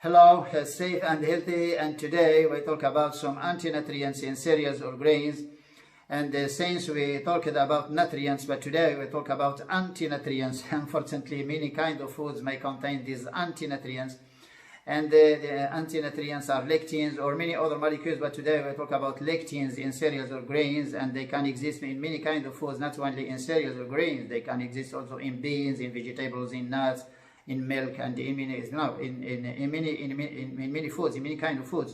Hello, safe and healthy, and today we talk about some anti-nutrients in cereals or grains. And since we talked about nutrients, but today we talk about anti-nutrients. Unfortunately, many kinds of foods may contain these anti-nutrients, and the anti-nutrients are lectins or many other molecules, but today we talk about lectins in cereals or grains, and they can exist in many kinds of foods, not only in cereals or grains. They can exist also in beans, in vegetables, in nuts, in milk, and in many foods, in many kinds of foods.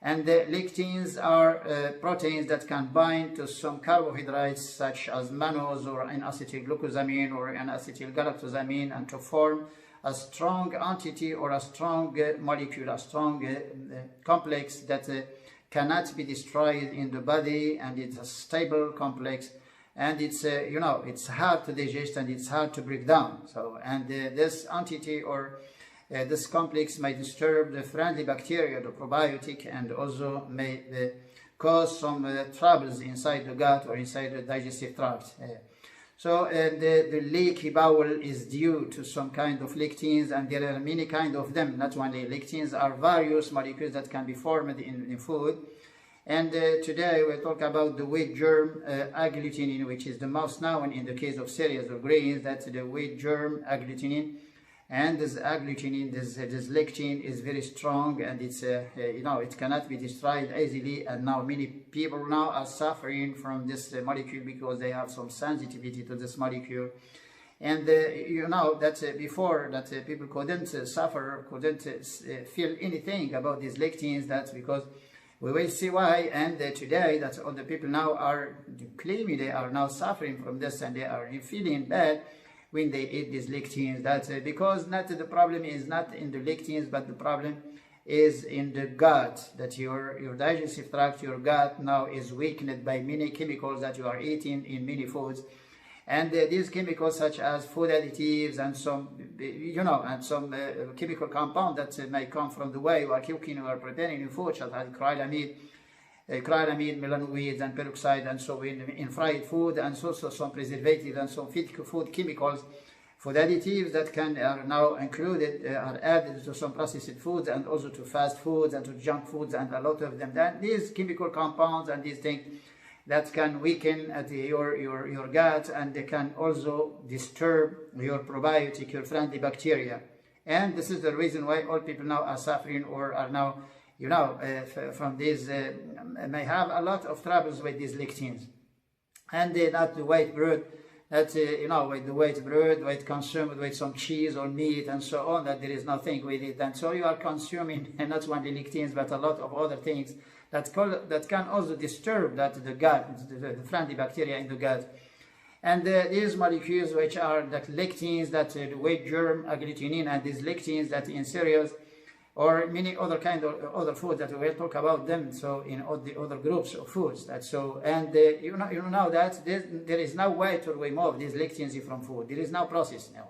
And the lectins are proteins that can bind to some carbohydrates such as mannose or N-acetylglucosamine or N-acetylgalactosamine, and to form a strong entity or a strong molecule, a strong complex that cannot be destroyed in the body, and it's a stable complex, and it's it's hard to digest and it's hard to break down. So this entity or this complex may disturb the friendly bacteria, the probiotic, and also may cause some troubles inside the gut or inside the digestive tract. So the leaky bowel is due to some kind of lectins, and there are many kinds of them. Not only lectins, are various molecules that can be formed in food. And today we'll talk about the wheat germ agglutinin, which is the most known in the case of cereals or grains. That's the wheat germ agglutinin. And this agglutinin, this lectin, is very strong, and it's it cannot be destroyed easily. And now many people now are suffering from this molecule because they have some sensitivity to this molecule. And before that people couldn't suffer, couldn't feel anything about these lectins. That's because we will see why. And today that all the people now are claiming they are now suffering from this, and they are feeling bad when they eat these lectins. That's because the problem is not in the lectins, but the problem is in the gut, that your digestive tract, your gut now is weakened by many chemicals that you are eating in many foods. And these chemicals, such as food additives and some chemical compound that may come from the way you are cooking or preparing your food, such as acrylamide, melanoids, and peroxide, and so in fried food, and also some preservatives and some food chemicals, food additives that are now included, are added to some processed foods, and also to fast foods and to junk foods, and a lot of them. These chemical compounds and these things that can weaken your gut, and they can also disturb your probiotic, your friendly bacteria. And this is the reason why all people now are suffering or are now from these, may have a lot of troubles with these lectins. And not the white bread, that with the white bread, with consumed with some cheese or meat and so on, that there is nothing with it. And so you are consuming not only lectins, but a lot of other things that can also disturb the gut, the friendly bacteria in the gut. And these molecules, which are the lectins, that the wheat germ agglutinin, and these lectins that in cereals or many other kind of other foods that we will talk about them. So in all the other groups of foods, that so, and you know that there is no way to remove these lectins from food. There is no process now.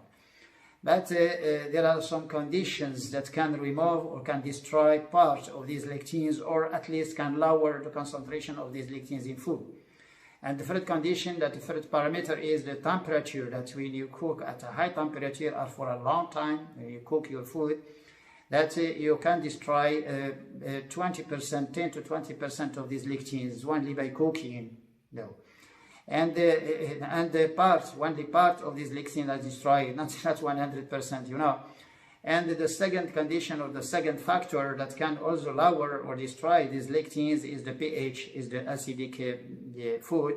But there are some conditions that can remove or can destroy part of these lectins, or at least can lower the concentration of these lectins in food. And the third condition, that the third parameter, is the temperature, that when you cook at a high temperature or for a long time, when you cook your food, that you can destroy 20%, 10 to 20% of these lectins only by cooking. No. And only part of these lectins are destroyed, not 100%, And the second condition, or the second factor that can also lower or destroy these lectins, is the pH, is the acidic food.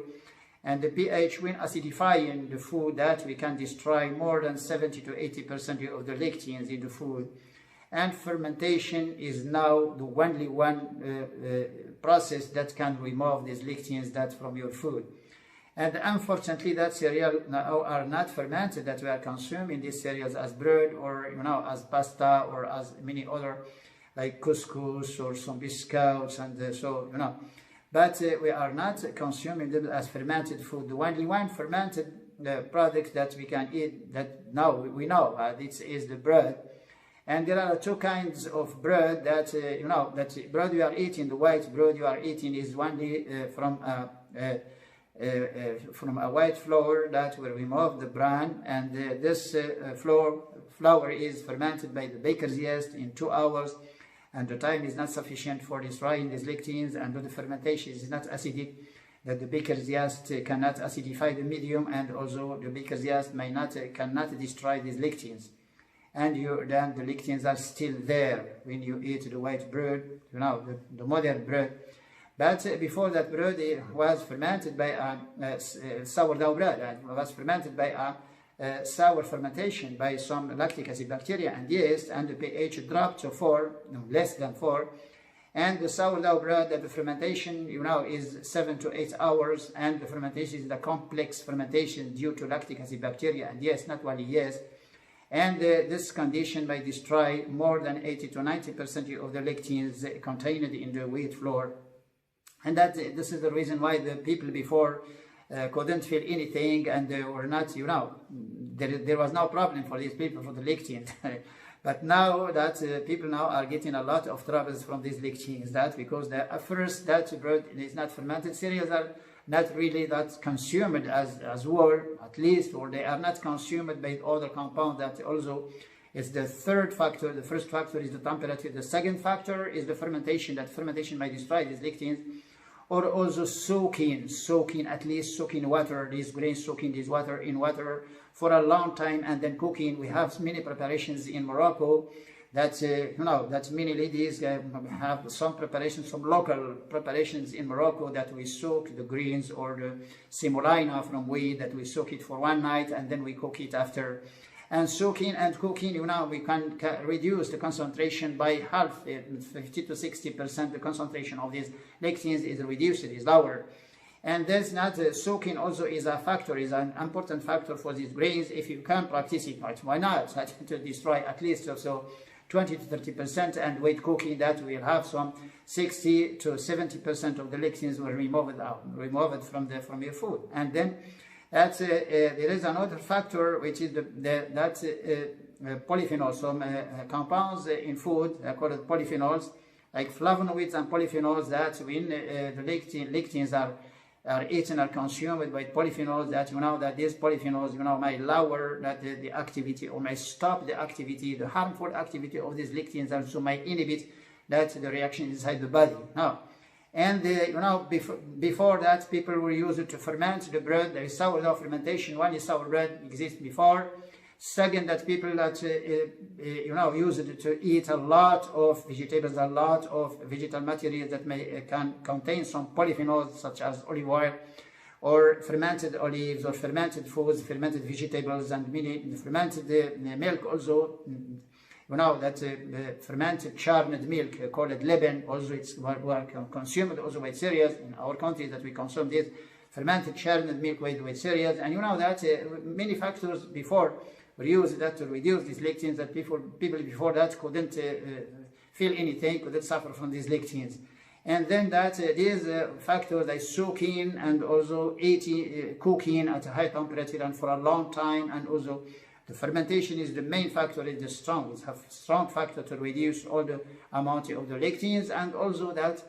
And the pH, when acidifying the food, that we can destroy more than 70 to 80% of the lectins in the food. And fermentation is now the only one process that can remove these lectins from your food. And unfortunately, that cereal now are not fermented, that we are consuming these cereals as bread, or as pasta, or as many other, like couscous or some biscuits, and but we are not consuming them as fermented food. The only one fermented product that we can eat, that now we know, this is the bread. And there are two kinds of bread that that bread you are eating. The white bread you are eating is only from from a white flour that will remove the bran, and this flour is fermented by the baker's yeast in 2 hours, and the time is not sufficient for destroying these lectins, and the fermentation is not acidic, that the baker's yeast cannot acidify the medium, and also the baker's yeast cannot destroy these lectins. And then the lectins are still there when you eat the white bread, the modern bread. But before that bread, it was fermented by a sourdough bread, and was fermented by a sour fermentation by some lactic acid bacteria and yeast, and the pH dropped to 4, less than 4. And the sourdough bread, the fermentation, is 7 to 8 hours, and the fermentation is the complex fermentation due to lactic acid bacteria and yeast, not only yeast. And this condition may destroy more than 80 to 90% of the lectins contained in the wheat flour. And this is the reason why the people before couldn't feel anything, and they were not, there was no problem for these people for the lectins. But now that people now are getting a lot of troubles from these lectins, because at first that bread is not fermented, cereals are not really that consumed as well, at least, or they are not consumed by other compounds. That also is the third factor. The first factor is the temperature. The second factor is the fermentation. That fermentation might destroy these lectins. Or also soaking water, these grains, soaking this water in water for a long time, and then cooking. We have many preparations in Morocco that, that many ladies have some preparations, some local preparations in Morocco, that we soak the greens or the semolina from wheat, that we soak it for 1 night and then we cook it after. And soaking and cooking, we can reduce the concentration by half, 50 to 60%. The concentration of these lectins is reduced, is lower. And that's not, soaking also is a factor, is an important factor for these grains. If you can practice it, why not? To destroy at least also 20 to 30%, and with cooking that will have some 60 to 70% of the lectins will removed from your food. And then there is another factor, which is polyphenols, some compounds in food called polyphenols, like flavonoids and polyphenols, that when the lectins are eaten or consumed by polyphenols, that these polyphenols may lower the activity, or may stop the activity, the harmful activity of these lectins, and so may inhibit the reaction inside the body. Now, and before that, people were used to ferment the bread. There is sourdough fermentation. One is sour bread exists before. Second, that people that use it to eat a lot of vegetables, a lot of vegetal material that can contain some polyphenols, such as olive oil, or fermented olives, or fermented foods, fermented vegetables, and many fermented milk also. Fermented churned milk called lectin, also it's consumed also with cereals. In our country that we consume this fermented churned milk with cereals, and many factors before were used to reduce these lectins, that people before that couldn't feel anything, couldn't suffer from these lectins. And then these factors like soaking and also eating, cooking at a high temperature and for a long time, and also the fermentation is the main factor, is the strong. It's a strong factor to reduce all the amount of the lectins, and also that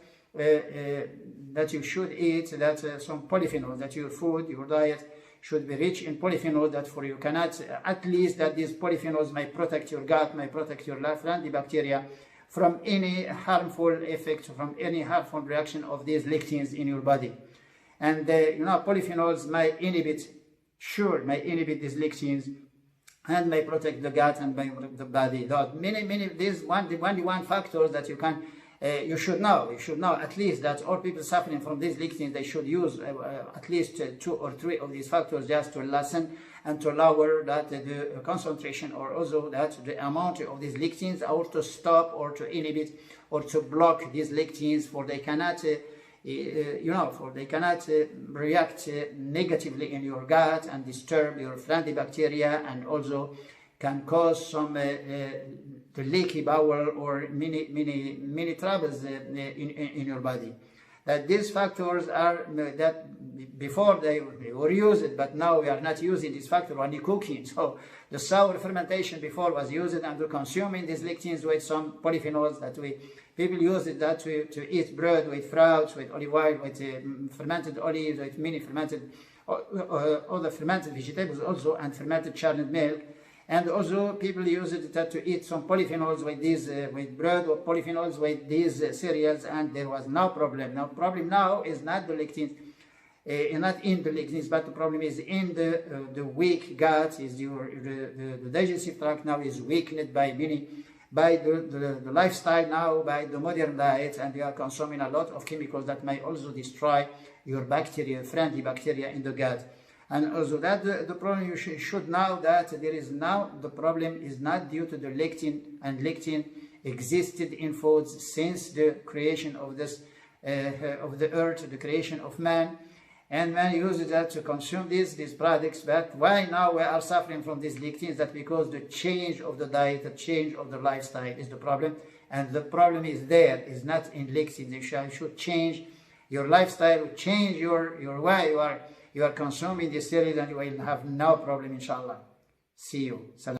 you should eat some polyphenols, that your food, your diet should be rich in polyphenols, that for you cannot, at least that these polyphenols may protect your gut, may protect your friendly bacteria from any harmful effect, from any harmful reaction of these lectins in your body. And polyphenols may inhibit these lectins, and may protect the gut and the body. Many these one factors that you should know. You should know at least that all people suffering from these lectins, they should use at least 2 or 3 of these factors, just to lessen and to lower the concentration, or also the amount of these lectins, or to stop or to inhibit or to block these lectins, for they cannot react negatively in your gut and disturb your friendly bacteria, and also can cause some the leaky bowel or many troubles in your body. that these factors are that before they were used, but now we are not using this factor when cooking. So the sour fermentation before was used, and we're consuming these lectins with some polyphenols that people use it that to eat bread with fruits, with olive oil, with fermented olives, with many fermented other fermented vegetables also, and fermented churned milk. And also people use it that to eat some polyphenols with these with bread, or polyphenols with these cereals, and there was no problem. Now problem now is not the lectins, not in the lectins, but the problem is in the weak gut. Is the digestive tract now is weakened by the lifestyle now, by the modern diet, and we are consuming a lot of chemicals that may also destroy your bacteria, friendly bacteria in the gut. And also that the problem you should know that there is now the problem is not due to the lectin, and lectin existed in foods since the creation of this of the earth, the creation of man, and man uses that to consume these products. But why now we are suffering from these lectins? That because the change of the diet, the change of the lifestyle is the problem, and the problem is there, is not in lectins. You should change your lifestyle, change your way you are consuming this cereal, and you will have no problem, inshallah. See you. Salam.